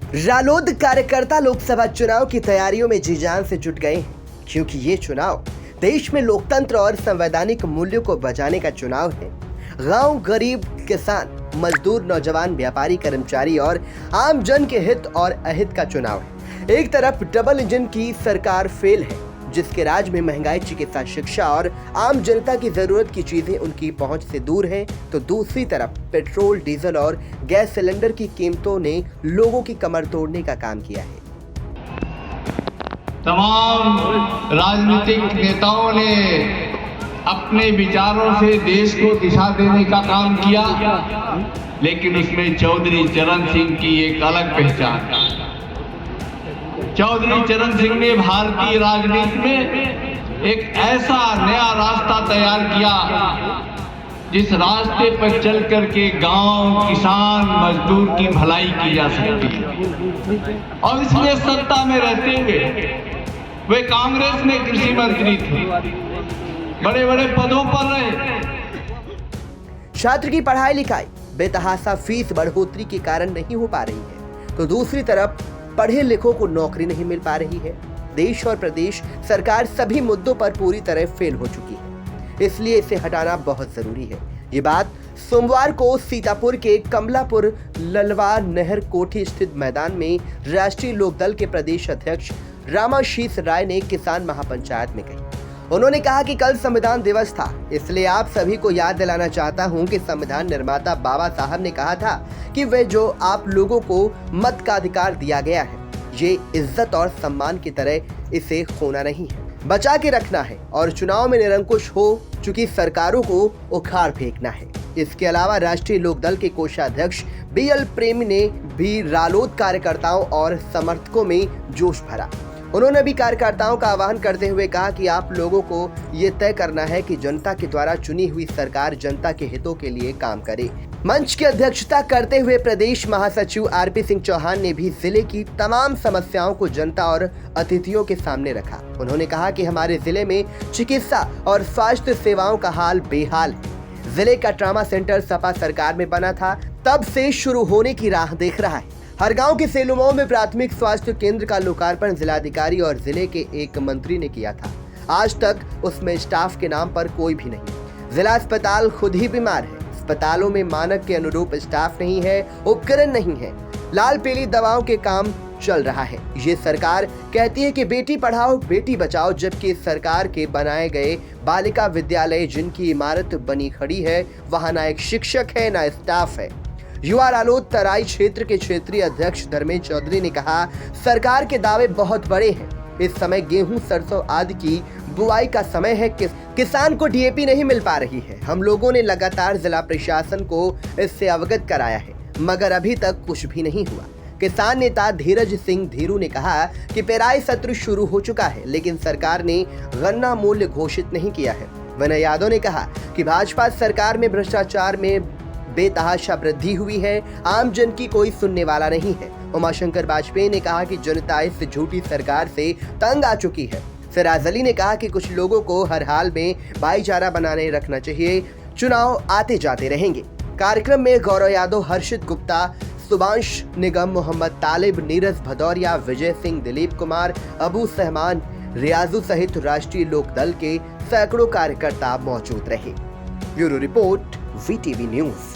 रालोद कार्यकर्ता लोकसभा चुनाव की तैयारियों में जी जान से जुट गए हैं, क्योंकि ये चुनाव देश में लोकतंत्र और संवैधानिक मूल्यों को बचाने का चुनाव है। गांव, गरीब, किसान, मजदूर, नौजवान, व्यापारी, कर्मचारी और आम जन के हित और अहित का चुनाव है। एक तरफ डबल इंजन की सरकार फेल है, जिसके राज में महंगाई, चिकित्सा, शिक्षा और आम जनता की जरूरत की चीजें उनकी पहुंच से दूर हैं, तो दूसरी तरफ पेट्रोल, डीजल और गैस सिलेंडर की कीमतों ने लोगों की कमर तोड़ने का काम किया है। तमाम राजनीतिक नेताओं ने अपने विचारों से देश को दिशा देने का काम किया, लेकिन उसमें चौधरी चरण सिंह की एक अलग पहचान। चौधरी चरण सिंह ने भारतीय राजनीति में एक ऐसा नया रास्ता तैयार किया जिस रास्ते पर चल करके गांव, किसान, मजदूर की भलाई की जा सकती है। और इसमें सत्ता में रहते हुए वे कांग्रेस में कृषि मंत्री थे, बड़े बड़े पदों पर रहे। छात्र की पढ़ाई लिखाई बेतहाशा फीस बढ़ोतरी के कारण नहीं हो पा रही है, तो दूसरी तरफ पढ़े लिखों को नौकरी नहीं मिल पा रही है। देश और प्रदेश सरकार सभी मुद्दों पर पूरी तरह फेल हो चुकी है, इसलिए इसे हटाना बहुत जरूरी है। ये बात सोमवार को सीतापुर के कमलापुर ललवा नहर कोठी स्थित मैदान में राष्ट्रीय लोकदल के प्रदेश अध्यक्ष रामाशीष राय ने किसान महापंचायत में कही। उन्होंने कहा कि कल संविधान दिवस था, इसलिए आप सभी को याद दिलाना चाहता हूं कि संविधान निर्माता बाबा साहब ने कहा था कि वे जो आप लोगों को मत का अधिकार दिया गया है, ये इज्जत और सम्मान की तरह इसे खोना नहीं है, बचा के रखना है और चुनाव में निरंकुश हो चुकी सरकारों को उखाड़ फेंकना है। इसके अलावा राष्ट्रीय लोकदल के कोषाध्यक्ष BL प्रेमी ने भी रालोद कार्यकर्ताओं और समर्थकों में जोश भरा। उन्होंने भी कार्यकर्ताओं का आह्वान करते हुए कहा कि आप लोगों को ये तय करना है कि जनता के द्वारा चुनी हुई सरकार जनता के हितों के लिए काम करे। मंच की अध्यक्षता करते हुए प्रदेश महासचिव RP सिंह चौहान ने भी जिले की तमाम समस्याओं को जनता और अतिथियों के सामने रखा। उन्होंने कहा कि हमारे जिले में चिकित्सा और स्वास्थ्य सेवाओं का हाल बेहाल है। जिले का ट्रामा सेंटर सपा सरकार में बना था, तब से शुरू होने की राह देख रहा है। हर गांव के सेलुमो में प्राथमिक स्वास्थ्य केंद्र का लोकार्पण जिलाधिकारी और जिले के एक मंत्री ने किया था। आज तक उसमें स्टाफ के नाम पर कोई भी नहीं। जिला अस्पताल खुद ही बीमार है। अस्पतालों में मानक के अनुरूप स्टाफ नहीं है, उपकरण नहीं है, लाल पीली दवाओं के काम चल रहा है। ये सरकार कहती है कि बेटी पढ़ाओ बेटी बचाओ, जबकि इस सरकार के बनाए गए बालिका विद्यालय जिनकी इमारत बनी खड़ी है, वहां ना एक शिक्षक है ना स्टाफ है। युवा रालोद तराई क्षेत्र के क्षेत्रीय अध्यक्ष धर्मेंद्र चौधरी ने कहा, सरकार के दावे बहुत बड़े हैं। इस समय गेहूं, सरसों आदि की बुआई का समय है। किसान को DAP नहीं मिल पा रही है। हम लोगों ने लगातार जिला प्रशासन को इससे अवगत कराया है, मगर अभी तक कुछ भी नहीं हुआ। किसान नेता धीरज सिंह धीरू ने कहा कि पेराई सत्र शुरू हो चुका है, लेकिन सरकार ने गन्ना मूल्य घोषित नहीं किया है। विनय यादव ने कहा कि भाजपा सरकार में भ्रष्टाचार में बेतहाशा वृद्धि हुई है, आम जन की कोई सुनने वाला नहीं है। उमाशंकर वाजपेयी ने कहा कि जनता इस झूठी सरकार से तंग आ चुकी है। फिराज अली ने कहा कि कुछ लोगों को हर हाल में भाईचारा बनाने रखना चाहिए, चुनाव आते जाते रहेंगे। कार्यक्रम में गौरव यादव, हर्षित गुप्ता, सुभाष निगम, मोहम्मद तालिब, नीरज भदौरिया, विजय सिंह, दिलीप कुमार, अबू सहमान, रियाजू सहित राष्ट्रीय लोकदल के सैकड़ों कार्यकर्ता मौजूद रहे। Bureau report, VTV news.